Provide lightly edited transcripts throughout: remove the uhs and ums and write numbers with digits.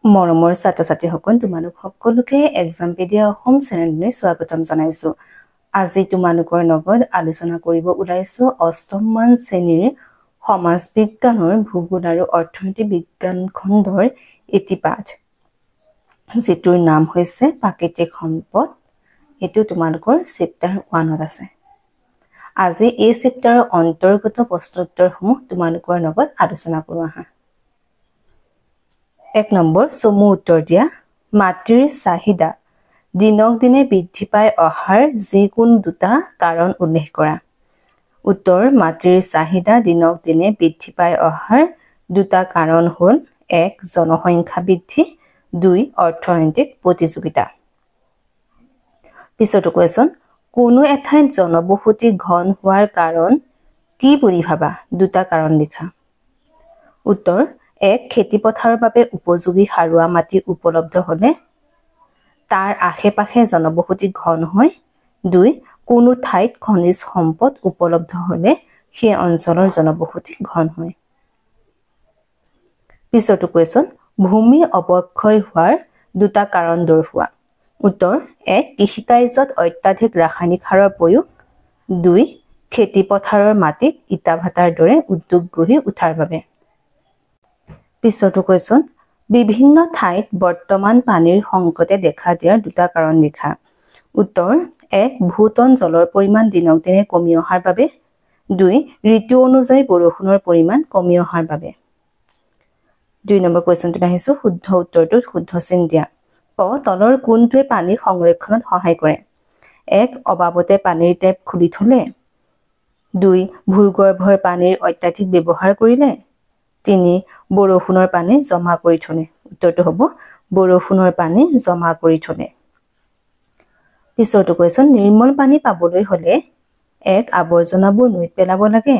মৰমৰ ছাত্ৰ-ছাত্ৰীসকল তোমালোক সকলোকে এক্সামপেডিয়া অসম চেনেললৈ স্বাগতম জনাইছো। আজি তোমালোকৰ লগত আলোচনা কৰিব ওলাইছো অষ্টম মান শ্ৰেণীৰ সমাজ বিজ্ঞানৰ ভূগোল আৰু অৰ্থনীতি বিজ্ঞান খণ্ডৰ এটি পাঠ, যেটোৰ নাম হৈছে প্ৰাকৃতিক সম্পদ। এটো তোমালোকৰ চেপ্টাৰ 1ত আছে। আজি এই চেপ্টাৰৰ অন্তৰ্গত প্ৰশ্নোত্তৰসমূহ তোমালোকৰ লগত আলোচনা কৰো আহা। 1 নম্বৰ চমু উত্তৰ দিয়া। মাটিৰ চাহিদা দিনক দিনে বৃদ্ধি পাই অহাৰ যিকোনো দুটা কাৰণ উল্লেখ কৰা। উত্তৰ মাটিৰ চাহিদা দিনক দিনে বৃদ্ধি পাই অহাৰ দুটা কাৰণ হ'ল 1 জনসংখ্যা বৃদ্ধি, 2 অৰ্থনৈতিক প্ৰতিযোগিতা। পিছতো কোৱেশ্যন, কোনো এঠাইত জনবসতি ঘন হোৱাৰ কাৰণ কি বুলি ভাবা? দুটা কাৰণ লিখা। উত্তৰ 1 খেতি পথাৰৰ বাবে উপযোগী সাৰুৱা মাটি উপলব্ধ হলে তাৰ আশে-পাশে জনবসতি ঘন হয়। 2 কোনো ঠাইত খনিজ সম্পদ উপলব্ধ হলে সেই অঞ্চলৰ জনবসতি ঘন হয়। পিছতো কোৱেশ্যন, ভূমি অৱক্ষয় হোৱাৰ দুটা কাৰণ দৰ্শোৱা। উত্তৰ 1 কৃষিকাৰ্যত অত্যাধিক ৰাসায়নিক সাৰৰ প্ৰয়োগ, 2 খেতি পথাৰৰ মাটিত ইটা ভাটাৰ দৰে উদ্যোগ গঢ়ি উঠাৰ বাবে। পিছতো কোৱেশ্যন, বিভিন্ন ঠাইত বৰ্তমান পানীৰ সংকটে দেখা দিয়াৰ দুটা কাৰণ লিখা। উত্তৰ 1 ভূতল জলৰ পৰিমাণ দিনক দিনে কমি অহাৰ বাবে, 2 ঋতু অনুযায়ী বৰষুণৰ পৰিমাণ কমি অহাৰ বাবে। 2 নম্বৰ কুৱেশ্যনটোত আহিছো, শুদ্ধ উত্তৰটোত শুদ্ধ চিন দিয়া। ক তলৰ কোনটোৱে পানী সংৰক্ষণত সহায় কৰে? 1 অবাবতে পানীৰ টেপ খুলি থলে, 2 ভূগৰ্ভৰ পানীৰ অত্যাধিক ব্যৱহাৰ কৰিলে, 3 বৰষুণৰ পানী জমা কৰি থলে। উত্তৰটো হ'ব বৰষুণৰ পানী জমা কৰি থলে। পিছৰটো কুৱেশ্যন, নিৰ্মল পানী পাবলৈ হলে 1 আৱৰ্জনাবোৰ নৈত পেলাব লাগে,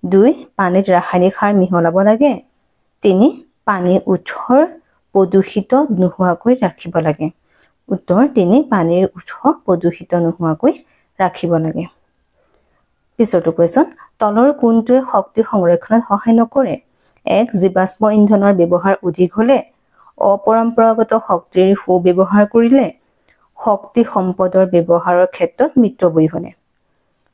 2 পানীত ৰাসায়নিক সাৰ মিহলাব লাগে, 3 পানীৰ উৎসৰ প্ৰদূষিত নোহোৱাকৈ ৰাখিব লাগে। উত্তৰ 3 পানীৰ উৎস প্ৰদূষিত নোহোৱাকৈ ৰাখিব লাগে। পিছৰটো কুৱেশ্যন, তলৰ কোনটোৱে শক্তি সংৰক্ষণত সহায় নকৰে? 1 জীৱাশ্ম ইন্ধনৰ ব্যৱহাৰ অধিক হলে, অপৰম্পৰাগত শক্তিৰ সুব্যৱহাৰ কৰিলে, শক্তি সম্পদৰ ব্যৱহাৰৰ ক্ষেত্ৰত মিতব্যয়ী হলে।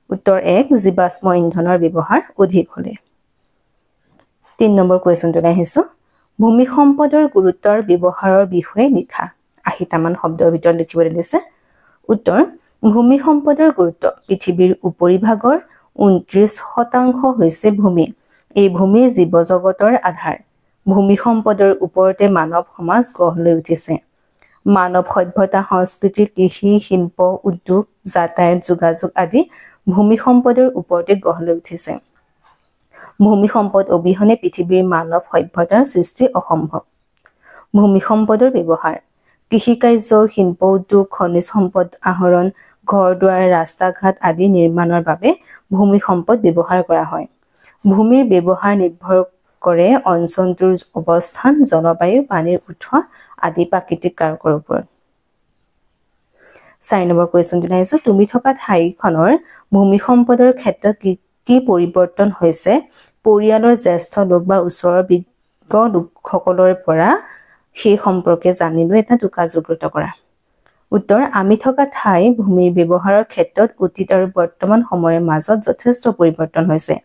উত্তৰ 1 জীৱাশ্ম ইন্ধনৰ ব্যৱহাৰ অধিক হলে। 3 নম্বৰ কুৱেশ্যনটোত আহিছো, ভূমি সম্পদৰ গুৰুত্বৰ ব্যৱহাৰৰ বিষয়ে লিখা। 80টামান শব্দৰ ভিতৰত লিখিবলৈ দিছে। উত্তৰ ভূমি সম্পদৰ গুৰুত্ব। পৃথিৱীৰ উপৰিভাগৰ 29% হৈছে ভূমি। এই ভূমি জীৱ জগতৰ আধাৰ। ভূমি সম্পদৰ ওপৰতে মানৱ সমাজ গঢ় লৈ উঠিছে। মানৱ সভ্যতা, সংস্কৃতি, কৃষি, শিল্প, উদ্যোগ, যাতায়াত, যোগাযোগ আদি ভূমি সম্পদৰ ওপৰতে গঢ় লৈ উঠিছে। ভূমি সম্পদ অবিহনে পৃথিৱীৰ মানৱ সভ্যতাৰ সৃষ্টি অসম্ভৱ। ভূমি সম্পদৰ ব্যৱহাৰ। কৃষিকাৰ্য, শিল্প উদ্যোগ, খনিজ সম্পদ আহৰণ, ঘৰ-দুৱাৰ, ৰাস্তা-ঘাট আদি নিৰ্মাণৰ বাবে ভূমি সম্পদ ব্যৱহাৰ কৰা হয়। ভূমিৰ ব্যৱহাৰ নিৰ্ভৰ কৰে অঞ্চলটোৰ অৱস্থান, জলবায়ু, পানীৰ উৎস আদি প্ৰাকৃতিক কাৰকৰ ওপৰত। 4 নম্বৰ কুৱেশ্যনটোত আহিছো, তুমি থকা ঠাইখনৰ ভূমি সম্পদৰ ক্ষেত্ৰত কি পৰিৱৰ্তন হৈছে পৰিয়ালৰ জ্যেষ্ঠ লোক বা ওচৰৰ বিজ্ঞ লোকসকলৰ পৰা সেই সম্পৰ্কে জানিলৈ এটা টোকা যুগুত কৰা। উত্তৰ আমি থকা ঠাই ভূমিৰ ব্যৱহাৰৰ ক্ষেত্ৰত অতীত আৰু বৰ্তমান সময়ৰ মাজত যথেষ্ট পৰিৱৰ্তন হৈছে।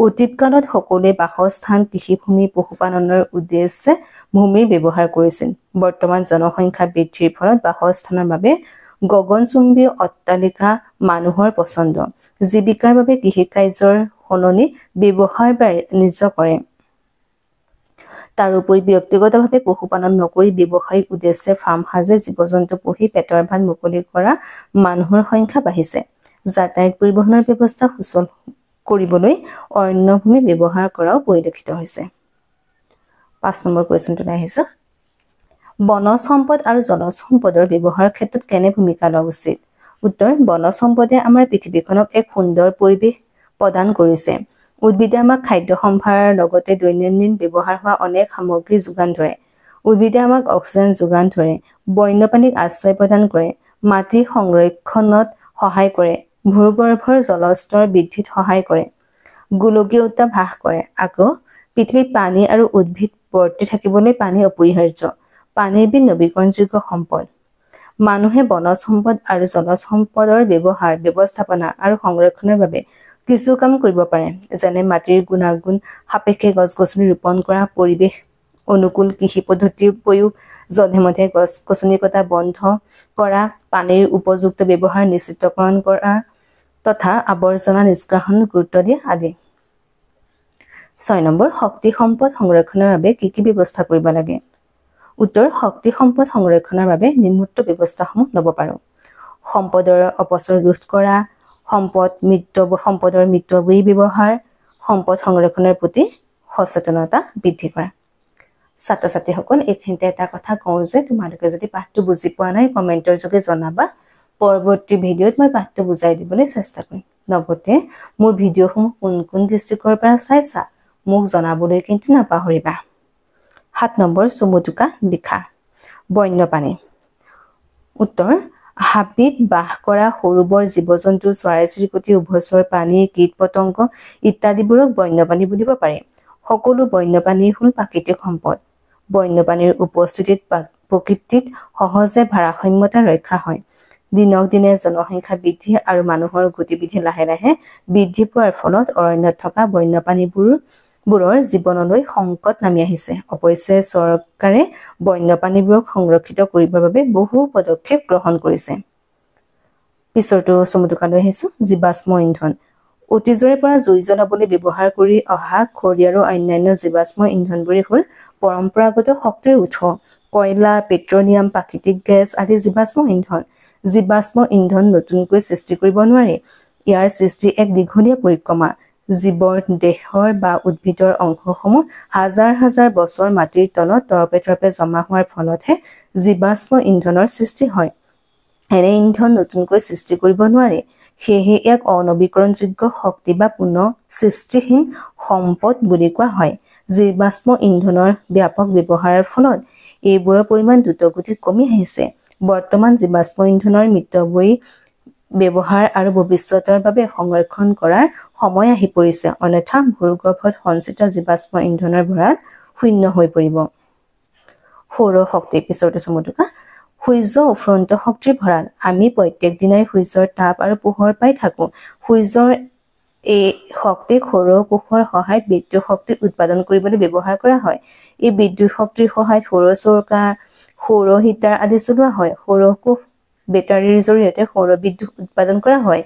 অতীত কালত সকলোৱে বাসস্থান, কৃষিভূমি, পশুপালনৰ উদ্দেশ্যে ভূমিৰ ব্যৱহাৰ কৰিছিল। বৰ্তমান জনসংখ্যা বৃদ্ধিৰ ফলত বাসস্থানৰ বাবে গগনচুম্বী অট্টালিকা মানুহৰ পছন্দ। জীৱিকাৰ বাবে কৃষিকাৰ্যৰ সলনি ব্যৱহাৰ বাণিজ্য কৰে। তাৰোপৰি ব্যক্তিগতভাৱে পশুপালন নকৰি ব্যৱসায়িক উদ্দেশ্যে ফাৰ্ম সাজি জীৱ-জন্তু পুহি পেটৰ ভাত মুকলি কৰা মানুহৰ সংখ্যা বাঢ়িছে। যাতায়াত পৰিবহণৰ ব্যৱস্থা সুচল কৰিবলৈ অৰণ্য ভূমি ব্যৱহাৰ কৰাও পৰিলক্ষিত হৈছে। 5 নম্বৰ কুৱেশ্যনটোত আহিছে, বনজ সম্পদ আৰু জলজ সম্পদৰ ব্যৱহাৰৰ ক্ষেত্ৰত কেনে ভূমিকা লোৱা উচিত? উত্তৰ বনজ সম্পদে আমাৰ পৃথিৱীখনক এক সুন্দৰ পৰিৱেশ প্ৰদান কৰিছে। উদ্ভিদে আমাক খাদ্য সম্ভাৰৰ লগতে দৈনন্দিন ব্যৱহাৰ হোৱা অনেক সামগ্ৰী যোগান ধৰে। উদ্ভিদে আমাক অক্সিজেন যোগান ধৰে, বন্যপ্ৰাণীক আশ্ৰয় প্ৰদান কৰে, মাটি সংৰক্ষণত সহায় কৰে, ভূগৰ্ভৰ জলস্তৰ বৃদ্ধিত সহায় কৰে, গোলকীয় উত্তাপ হ্ৰাস কৰে, আকৌ পৃথিৱীত পানী আৰু উদ্ভিদ বৰ্তি থাকিবলৈ পানী অপৰিহাৰ্য। পানী এবিধ নৱীকৰণযোগ্য সম্পদ। মানুহে বনজ সম্পদ আৰু জলজ সম্পদৰ ব্যৱহাৰ, ব্যৱস্থাপনা আৰু সংৰক্ষণৰ বাবে কিছু কাম কৰিব পাৰে, যেনে মাটিৰ গুণাগুণ সাপেক্ষে গছ-গছনি ৰোপণ কৰা, পৰিৱেশ অনুকূল কৃষি পদ্ধতিৰ প্ৰয়োগ, জধে-মধে গছ-গছনি কটা বন্ধ কৰা, পানীৰ উপযুক্ত ব্যৱহাৰ নিশ্চিতকৰণ কৰা তথা আৱৰ্জনা নিষ্কাশন গুৰুত্ব দিয়া আদি। 6 নম্বৰ, শক্তি সম্পদ সংৰক্ষণৰ বাবে কি কি ব্যৱস্থা কৰিব লাগে? উত্তৰ, শক্তি সম্পদ সংৰক্ষণৰ বাবে নিম্নোক্ত ব্যৱস্থাসমূহ ল'ব পাৰোঁ। সম্পদৰ অপচয় ৰোধ কৰা, সম্পদৰ মিতব্যয়ী ব্যৱহাৰ, সম্পদ সংৰক্ষণৰ প্ৰতি সচেতনতা বৃদ্ধি কৰা। ছাত্ৰ-ছাত্ৰীসকল, এইখিনিতে এটা কথা কওঁ যে তোমালোকে যদি পাঠটো বুজি পোৱা নাই কমেণ্টৰ যোগে জনাবা। পৰৱৰ্তী ভিডিঅ'ত মই পাঠটো বুজাই দিবলৈ চেষ্টা কৰিম। লগতে মোৰ ভিডিঅ'সমূহ কোন ডিষ্ট্ৰিক্টৰ পৰা চাইছা মোক জনাবলৈ কিন্তু নাপাহৰিবা। 7 নম্বৰ, চমুটোকা লিখা। বন্যপ্ৰাণী। উত্তৰ, হাবিত বাস কৰা সৰু বৰ জীৱ-জন্তু, চৰাই-চিৰিকটি, উভচৰ প্ৰাণী, কীট-পতংগ ইত্যাদিবোৰক বন্যপ্ৰাণী বুলিব পাৰি। সকলো বন্যপ্ৰাণী হ'ল প্ৰাকৃতিক সম্পদ। বন্যপ্ৰাণীৰ উপস্থিতিত প্ৰকৃতিত সহজে ভাৰসাম্যতা ৰক্ষা হয়। দিনক দিনে জনসংখ্যা বৃদ্ধি আৰু মানুহৰ গতিবিধি লাহে লাহে বৃদ্ধি পোৱাৰ ফলত অৰণ্যত থকা বন্যপ্ৰাণীবোৰৰ জীৱনলৈ সংকট নামি আহিছে। অৱশ্যে চৰকাৰে বন্যপ্ৰাণীবোৰক সংৰক্ষিত কৰিবৰ বাবে বহু পদক্ষেপ গ্ৰহণ কৰিছে। পিছৰটো চমুটোকালৈ আহিছোঁ। জীৱাশ্ম ইন্ধন। অতীজৰে পৰা জুই জ্বলাবলৈ ব্যৱহাৰ কৰি অহা খৰি আৰু অন্যান্য জীৱাশ্ম ইন্ধনবোৰে হ'ল পৰম্পৰাগত শক্তিৰ উৎস। কয়লা, পেট্ৰলিয়াম, প্ৰাকৃতিক গেছ আদি জীৱাশ্ম ইন্ধন। জীৱাশ্ম ইন্ধন নতুনকৈ সৃষ্টি কৰিব নোৱাৰি। ইয়াৰ সৃষ্টি এক দীঘলীয়া পৰিক্ৰমা। জীৱৰ দেহৰ বা উদ্ভিদৰ অংশসমূহ হাজাৰ হাজাৰ বছৰ মাটিৰ তলত তৰপে তৰপে জমা হোৱাৰ ফলতহে জীৱাশ্ম ইন্ধনৰ সৃষ্টি হয়। এনে ইন্ধন নতুনকৈ সৃষ্টি কৰিব নোৱাৰি। সেয়েহে ইয়াক অনৱীকৰণযোগ্য শক্তি বা পুনৰ সৃষ্টিহীন সম্পদ বুলি কোৱা হয়। জীৱাশ্ম ইন্ধনৰ ব্যাপক ব্যৱহাৰৰ ফলত এইবোৰৰ পৰিমাণ দ্ৰুতগতিত কমি আহিছে। বৰ্তমান জীৱাশ্ম ইন্ধনৰ মিতব্যয়ী ব্যৱহাৰ আৰু ভৱিষ্যতৰ বাবে সংৰক্ষণ কৰাৰ সময় আহি পৰিছে, অন্যথা ভূগৰ্ভত সঞ্চিত জীৱাশ্ম ইন্ধনৰ ভঁৰাল শূন্য হৈ পৰিব। সৌৰ শক্তি। পিছৰটো চমুটোকা। সূৰ্য উফৰন্ত শক্তিৰ ভঁৰাল। আমি প্ৰত্যেক দিনাই সূৰ্যৰ তাপ আৰু পোহৰ পাই থাকোঁ। সূৰ্যৰ এই শক্তিক সৌৰ কোষৰ সহায়ত বিদ্যুৎ শক্তি উৎপাদন কৰিবলৈ ব্যৱহাৰ কৰা হয়। এই বিদ্যুৎ শক্তিৰ সহায়ত সৌৰ চৌকা, সৌৰ হিটাৰ আদি চলোৱা হয়। সৌৰ কোষ বেটাৰীৰ জৰিয়তে সৌৰ বিদ্যুৎ উৎপাদন কৰা হয়।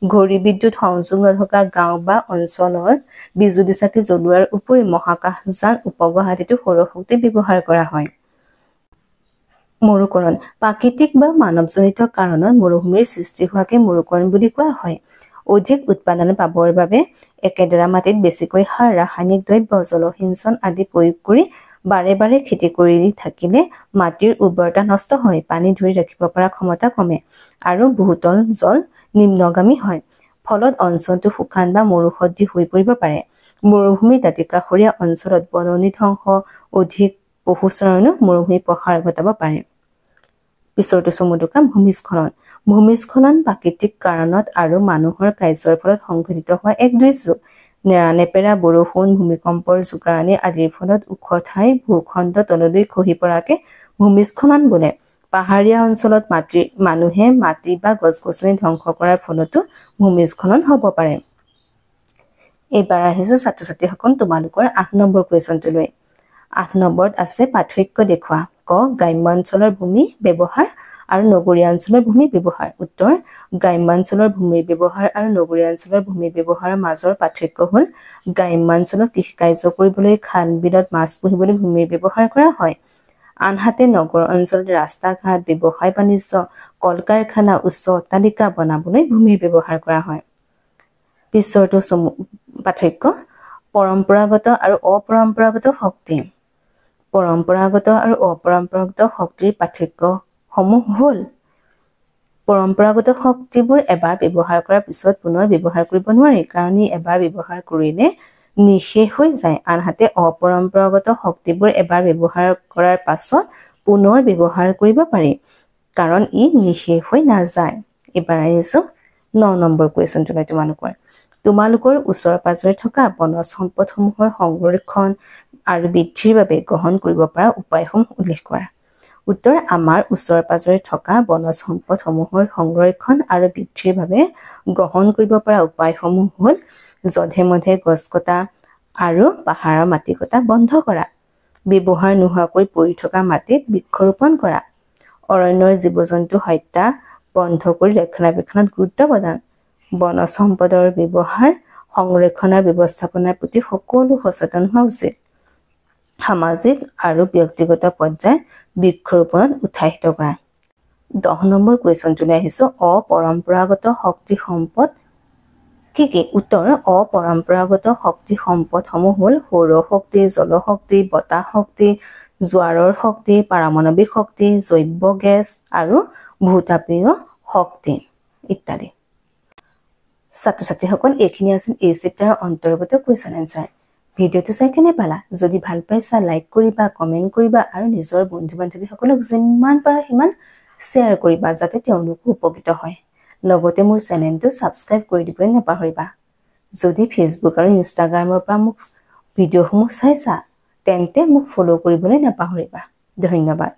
ঘড়ী বিদ্যুৎ সংযোগ নথকা গাঁও বা অঞ্চলত বিজুলী চাকি জ্বলোৱাৰ উপৰি মহাকাশযান, উপগ্ৰহ আদিতো সৌৰ শক্তি ব্যৱহাৰ কৰা হয়। মৰুকৰণ। প্ৰাকৃতিক বা মানৱজনিত কাৰণত মৰুভূমিৰ সৃষ্টি হোৱাকে মৰুকৰণ বুলি কোৱা হয়। অধিক উৎপাদন পাবৰ বাবে একেডৰা মাটিত বেছিকৈ সাৰ, ৰাসায়নিক দ্ৰব্য, জলসিঞ্চন আদি প্ৰয়োগ কৰি বাৰে বাৰে খেতি কৰি থাকিলে মাটিৰ উৰ্বৰতা নষ্ট হয়, পানী ধৰি ৰাখিব পৰা ক্ষমতা কমে আৰু বহুতল জল নিম্নগামী হয়। ফলত অঞ্চলটো শুকান বা মৰুসদৃশ হৈ পৰিব পাৰে। মৰুভূমি দাঁতিকাষৰীয়া অঞ্চলত বননি ধ্বংস, অধিক পশুচাৰণো মৰুভূমি প্ৰসাৰ ঘটাব পাৰে। পিছৰটো চমুটোকা। ভূমিস্খলন। ভূমিস্খলন প্ৰাকৃতিক কাৰণত আৰু মানুহৰ কাৰ্যৰ ফলত সংঘটিত হোৱা এক দুৰ্যোগ। নেৰানেপেৰা বৰষুণ, ভূমিকম্পৰ জোকাৰণি আদিৰ ফলত ওখ ঠাই ভূখণ্ড তললৈ খহি পৰাকে ভূমিস্খলন বোলে। পাহাৰীয়া অঞ্চলত মানুহে মাটি বা গছ-গছনি ধ্বংস কৰাৰ ফলতো ভূমিস্খলন হ'ব পাৰে। এইবাৰ আহিছোঁ ছাত্ৰ-ছাত্ৰীসকল তোমালোকৰ 8 নম্বৰ কুৱেশ্যনটোলৈ। 8 নম্বৰত আছে পাৰ্থক্য দেখুওৱা। ক, গ্ৰাম্যাঞ্চলৰ ভূমি ব্যৱহাৰ আৰু নগৰীয়া অঞ্চলৰ ভূমি ব্যৱহাৰ। উত্তৰ, গ্ৰাম্যাঞ্চলৰ ভূমিৰ ব্যৱহাৰ আৰু নগৰীয়া অঞ্চলৰ ভূমি ব্যৱহাৰৰ মাজৰ পাৰ্থক্য হ'ল গ্ৰাম্যাঞ্চলত কৃষিকাৰ্য কৰিবলৈ, খাল বিলত মাছ পুহিবলৈ ভূমিৰ ব্যৱহাৰ কৰা হয়। আনহাতে নগৰ অঞ্চলত ৰাস্তা-ঘাট, ব্যৱসায় বাণিজ্য, কল কাৰখানা, উচ্চ অট্টালিকা বনাবলৈ ভূমিৰ ব্যৱহাৰ কৰা হয়। পিছৰটো পাৰ্থক্য। পৰম্পৰাগত আৰু অপৰম্পৰাগত শক্তি। পৰম্পৰাগত আৰু অপৰম্পৰাগত শক্তিৰ পাৰ্থক্যসমূহ হ'ল পৰম্পৰাগত শক্তিবোৰ এবাৰ ব্যৱহাৰ কৰাৰ পিছত পুনৰ ব্যৱহাৰ কৰিব নোৱাৰি, কাৰণ ই এবাৰ ব্যৱহাৰ কৰিলে নিঃশেষ হৈ যায়। আনহাতে অপৰম্পৰাগত শক্তিবোৰ এবাৰ ব্যৱহাৰ কৰাৰ পাছত পুনৰ ব্যৱহাৰ কৰিব পাৰি, কাৰণ ই নিঃশেষ হৈ নাযায়। এইবাৰ আহিছোঁ 9 নম্বৰ কুৱেশ্যনটোলৈ তোমালোকৰ। তোমালোকৰ ওচৰে-পাজৰে থকা বনজ সম্পদসমূহৰ সংৰক্ষণ আৰু বৃদ্ধিৰ বাবে গ্ৰহণ কৰিব পৰা উপায়সমূহ উল্লেখ কৰা। উত্তৰ, আমাৰ ওচৰে-পাজৰে থকা বনজ সম্পদসমূহৰ সংৰক্ষণ আৰু বৃদ্ধিৰ বাবে গ্ৰহণ কৰিব পৰা উপায়সমূহ হ'ল যধে-মধে গছ কটা আৰু পাহাৰৰ মাটি কটা বন্ধ কৰা, ব্যৱহাৰ নোহোৱাকৈ পৰি থকা মাটিত বৃক্ষৰোপণ কৰা, অৰণ্যৰ জীৱ-জন্তু হত্যা বন্ধ কৰি ৰক্ষণাবেক্ষণত গুৰুত্ব প্ৰদান, বনজ সম্পদৰ ব্যৱহাৰ সংৰক্ষণ আৰু ব্যৱস্থাপনাৰ প্ৰতি সকলো সচেতন হোৱা উচিত, সামাজিক আৰু ব্যক্তিগত পৰ্যায়ত বৃক্ষৰোপণত উৎসাহিত কৰা। 10 নম্বৰ কুৱেশ্যনটোলৈ আহিছোঁ, অপৰম্পৰাগত শক্তি সম্পদ কি কি? উত্তৰ, অপৰম্পৰাগত শক্তি সম্পদসমূহ হ'ল সৌৰ শক্তি, জলশক্তি, বতাহ শক্তি, জোৱাৰৰ শক্তি, পাৰমাণৱিক শক্তি, জৈৱ গেছ আৰু ভূতাপীয় শক্তি ইত্যাদি। ছাত্ৰ-ছাত্ৰীসকল, এইখিনি আছিল এই চেপ্টাৰৰ অন্তৰ্গত কুৱেশ্যন এনচাৰ। ভিডিঅ'টো চাই কেনে পালা? যদি ভাল পাইছা লাইক কৰিবা, কমেণ্ট কৰিবা আৰু নিজৰ বন্ধু-বান্ধৱীসকলক যিমান পাৰা সিমান শ্বেয়াৰ কৰিবা যাতে তেওঁলোকো উপকৃত হয়। লগতে মোৰ চেনেলটো ছাবস্ক্ৰাইব কৰি দিবলৈ নাপাহৰিবা। যদি ফেচবুক আৰু ইনষ্টাগ্ৰামৰ পৰা মোক ভিডিঅ'সমূহ চাইছা তেন্তে মোক ফ'ল' কৰিবলৈ নাপাহৰিবা। ধন্যবাদ।